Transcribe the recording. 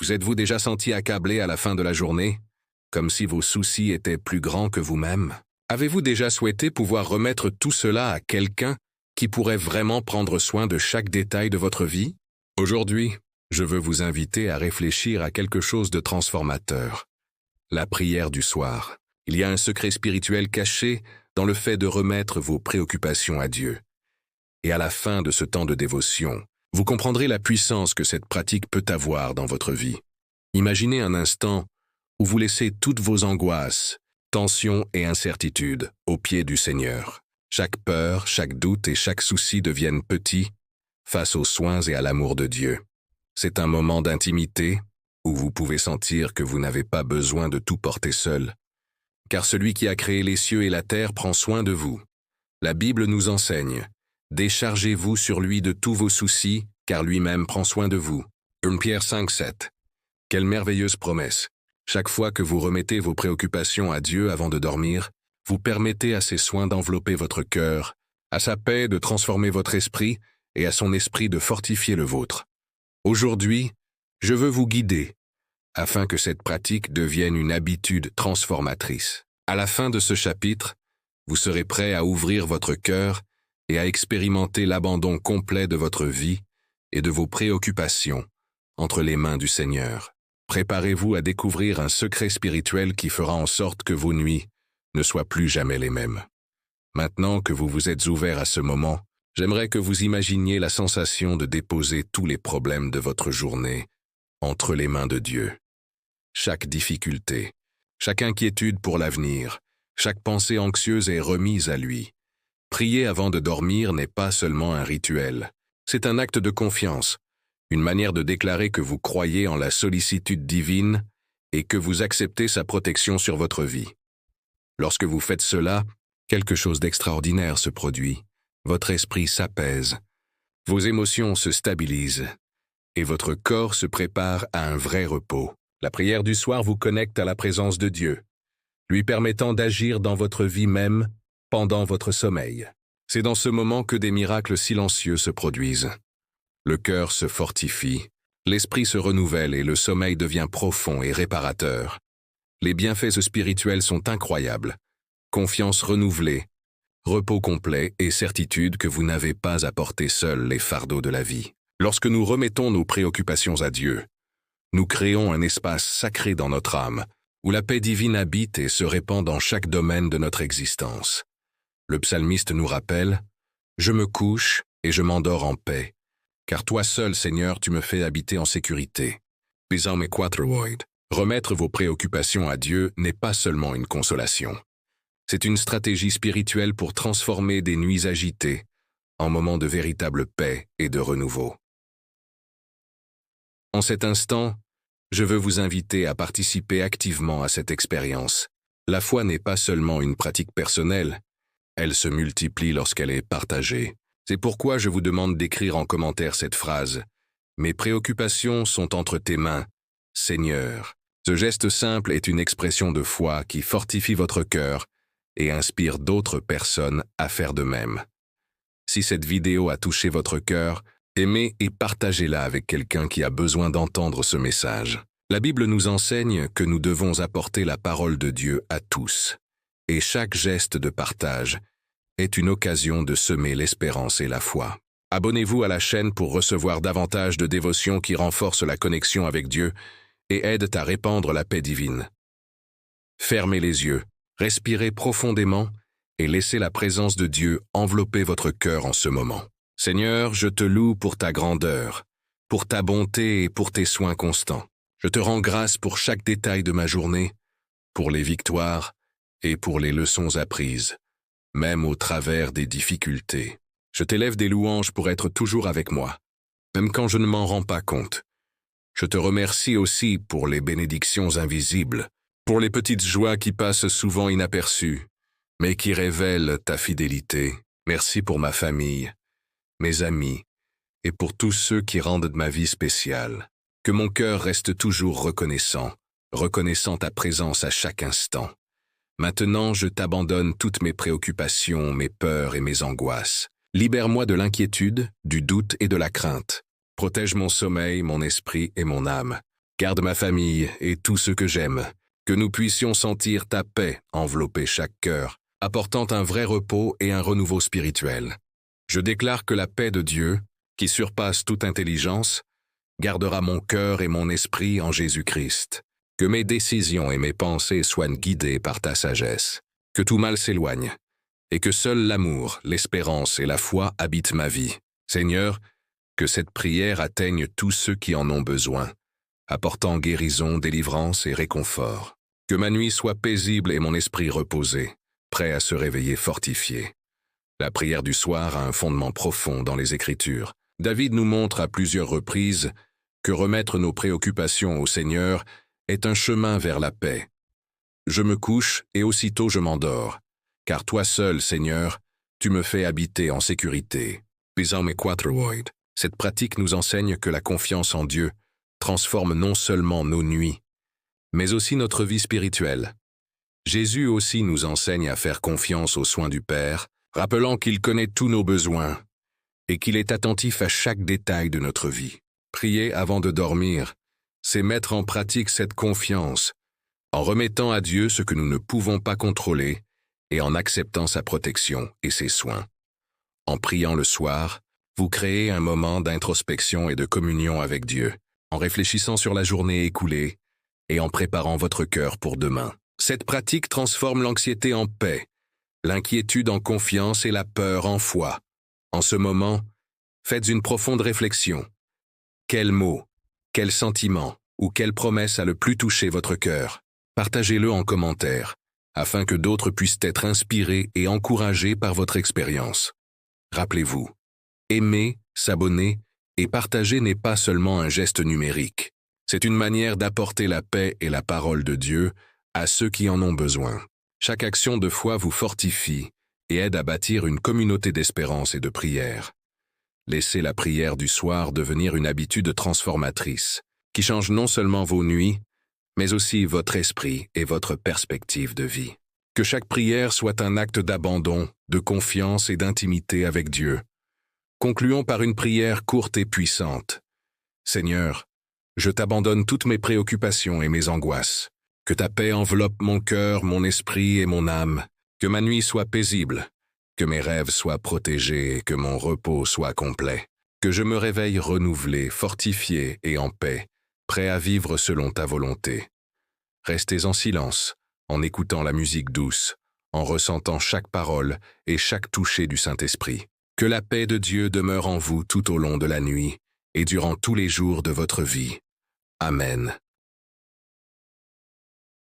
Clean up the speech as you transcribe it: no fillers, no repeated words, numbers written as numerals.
Vous êtes-vous déjà senti accablé à la fin de la journée, comme si vos soucis étaient plus grands que vous-même? Avez-vous déjà souhaité pouvoir remettre tout cela à quelqu'un qui pourrait vraiment prendre soin de chaque détail de votre vie? Aujourd'hui, je veux vous inviter à réfléchir à quelque chose de transformateur. La prière du soir. Il y a un secret spirituel caché dans le fait de remettre vos préoccupations à Dieu. Et à la fin de ce temps de dévotion, vous comprendrez la puissance que cette pratique peut avoir dans votre vie. Imaginez un instant où vous laissez toutes vos angoisses, tensions et incertitudes aux pieds du Seigneur. Chaque peur, chaque doute et chaque souci deviennent petits face aux soins et à l'amour de Dieu. C'est un moment d'intimité où vous pouvez sentir que vous n'avez pas besoin de tout porter seul, car celui qui a créé les cieux et la terre prend soin de vous. La Bible nous enseigne: déchargez-vous sur lui de tous vos soucis, car lui-même prend soin de vous. 1 Pierre 5,7. Quelle merveilleuse promesse! Chaque fois que vous remettez vos préoccupations à Dieu avant de dormir, vous permettez à ses soins d'envelopper votre cœur, à sa paix de transformer votre esprit et à son esprit de fortifier le vôtre. Aujourd'hui, je veux vous guider afin que cette pratique devienne une habitude transformatrice. À la fin de ce chapitre, vous serez prêt à ouvrir votre cœur et à expérimenter l'abandon complet de votre vie et de vos préoccupations entre les mains du Seigneur. Préparez-vous à découvrir un secret spirituel qui fera en sorte que vos nuits ne soient plus jamais les mêmes. Maintenant que vous vous êtes ouvert à ce moment, j'aimerais que vous imaginiez la sensation de déposer tous les problèmes de votre journée entre les mains de Dieu. Chaque difficulté, chaque inquiétude pour l'avenir, chaque pensée anxieuse est remise à lui. Prier avant de dormir n'est pas seulement un rituel, c'est un acte de confiance, une manière de déclarer que vous croyez en la sollicitude divine et que vous acceptez sa protection sur votre vie. Lorsque vous faites cela, quelque chose d'extraordinaire se produit. Votre esprit s'apaise, vos émotions se stabilisent et votre corps se prépare à un vrai repos. La prière du soir vous connecte à la présence de Dieu, lui permettant d'agir dans votre vie même pendant votre sommeil. C'est dans ce moment que des miracles silencieux se produisent. Le cœur se fortifie, l'esprit se renouvelle et le sommeil devient profond et réparateur. Les bienfaits spirituels sont incroyables. Confiance renouvelée, repos complet et certitude que vous n'avez pas à porter seul les fardeaux de la vie. Lorsque nous remettons nos préoccupations à Dieu, nous créons un espace sacré dans notre âme, où la paix divine habite et se répand dans chaque domaine de notre existence. Le psalmiste nous rappelle: « Je me couche et je m'endors en paix, car toi seul, Seigneur, tu me fais habiter en sécurité. » Psalm 4:8. Remettre vos préoccupations à Dieu n'est pas seulement une consolation. C'est une stratégie spirituelle pour transformer des nuits agitées en moments de véritable paix et de renouveau. En cet instant, je veux vous inviter à participer activement à cette expérience. La foi n'est pas seulement une pratique personnelle, elle se multiplie lorsqu'elle est partagée. C'est pourquoi je vous demande d'écrire en commentaire cette phrase: « Mes préoccupations sont entre tes mains, Seigneur. » Ce geste simple est une expression de foi qui fortifie votre cœur et inspire d'autres personnes à faire de même. Si cette vidéo a touché votre cœur, aimez et partagez-la avec quelqu'un qui a besoin d'entendre ce message. La Bible nous enseigne que nous devons apporter la parole de Dieu à tous, et chaque geste de partage est une occasion de semer l'espérance et la foi. Abonnez-vous à la chaîne pour recevoir davantage de dévotions qui renforcent la connexion avec Dieu et aident à répandre la paix divine. Fermez les yeux, respirez profondément et laissez la présence de Dieu envelopper votre cœur en ce moment. Seigneur, je te loue pour ta grandeur, pour ta bonté et pour tes soins constants. Je te rends grâce pour chaque détail de ma journée, pour les victoires et pour les leçons apprises, même au travers des difficultés. Je t'élève des louanges pour être toujours avec moi, même quand je ne m'en rends pas compte. Je te remercie aussi pour les bénédictions invisibles, pour les petites joies qui passent souvent inaperçues, mais qui révèlent ta fidélité. Merci pour ma famille, mes amis, et pour tous ceux qui rendent ma vie spéciale. Que mon cœur reste toujours reconnaissant ta présence à chaque instant. Maintenant, je t'abandonne toutes mes préoccupations, mes peurs et mes angoisses. Libère-moi de l'inquiétude, du doute et de la crainte. Protège mon sommeil, mon esprit et mon âme. Garde ma famille et tous ceux que j'aime, que nous puissions sentir ta paix envelopper chaque cœur, apportant un vrai repos et un renouveau spirituel. Je déclare que la paix de Dieu, qui surpasse toute intelligence, gardera mon cœur et mon esprit en Jésus-Christ. Que mes décisions et mes pensées soient guidées par ta sagesse. Que tout mal s'éloigne, et que seul l'amour, l'espérance et la foi habitent ma vie. Seigneur, que cette prière atteigne tous ceux qui en ont besoin, apportant guérison, délivrance et réconfort. Que ma nuit soit paisible et mon esprit reposé, prêt à se réveiller fortifié. La prière du soir a un fondement profond dans les Écritures. David nous montre à plusieurs reprises que remettre nos préoccupations au Seigneur est un chemin vers la paix. Je me couche et aussitôt je m'endors, car toi seul, Seigneur, tu me fais habiter en sécurité. Psalm 4:8. Cette pratique nous enseigne que la confiance en Dieu transforme non seulement nos nuits, mais aussi notre vie spirituelle. Jésus aussi nous enseigne à faire confiance aux soins du Père, rappelant qu'il connaît tous nos besoins et qu'il est attentif à chaque détail de notre vie. Prier avant de dormir, c'est mettre en pratique cette confiance, en remettant à Dieu ce que nous ne pouvons pas contrôler et en acceptant sa protection et ses soins. En priant le soir, vous créez un moment d'introspection et de communion avec Dieu, en réfléchissant sur la journée écoulée et en préparant votre cœur pour demain. Cette pratique transforme l'anxiété en paix, l'inquiétude en confiance et la peur en foi. En ce moment, faites une profonde réflexion. Quel mot, quel sentiment ou quelle promesse a le plus touché votre cœur? Partagez-le en commentaire, afin que d'autres puissent être inspirés et encouragés par votre expérience. Rappelez-vous, aimer, s'abonner et partager n'est pas seulement un geste numérique. C'est une manière d'apporter la paix et la parole de Dieu à ceux qui en ont besoin. Chaque action de foi vous fortifie et aide à bâtir une communauté d'espérance et de prière. Laissez la prière du soir devenir une habitude transformatrice, qui change non seulement vos nuits, mais aussi votre esprit et votre perspective de vie. Que chaque prière soit un acte d'abandon, de confiance et d'intimité avec Dieu. Concluons par une prière courte et puissante. Seigneur, je t'abandonne toutes mes préoccupations et mes angoisses. Que ta paix enveloppe mon cœur, mon esprit et mon âme. Que ma nuit soit paisible. Que mes rêves soient protégés et que mon repos soit complet. Que je me réveille renouvelé, fortifié et en paix, prêt à vivre selon ta volonté. Restez en silence, en écoutant la musique douce, en ressentant chaque parole et chaque toucher du Saint-Esprit. Que la paix de Dieu demeure en vous tout au long de la nuit et durant tous les jours de votre vie. Amen.